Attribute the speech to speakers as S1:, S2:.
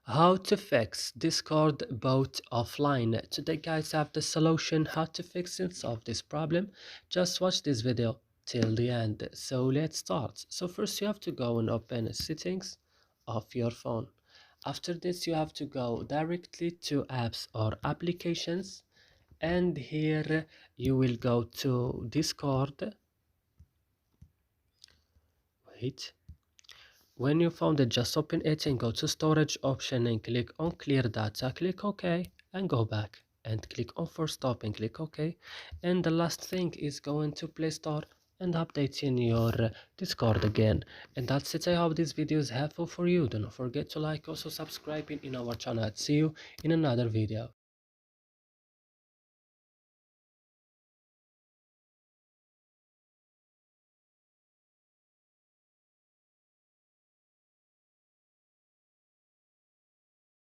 S1: How to fix Discord bot offline. Today guys I have the solution how to fix and solve this problem. Just watch this video till the end. So let's start. So first you have to go and open settings of your phone. After this you have to go directly to apps or applications, and here you will go to Discord. Wait. When you found it, just open it and go to storage option and click on clear data, click OK and go back and click on force stop and click OK. And the last thing is going to Play Store and updating your Discord again. And that's it. I hope this video is helpful for you. Do not forget to like, also subscribing in our channel. See you in another video.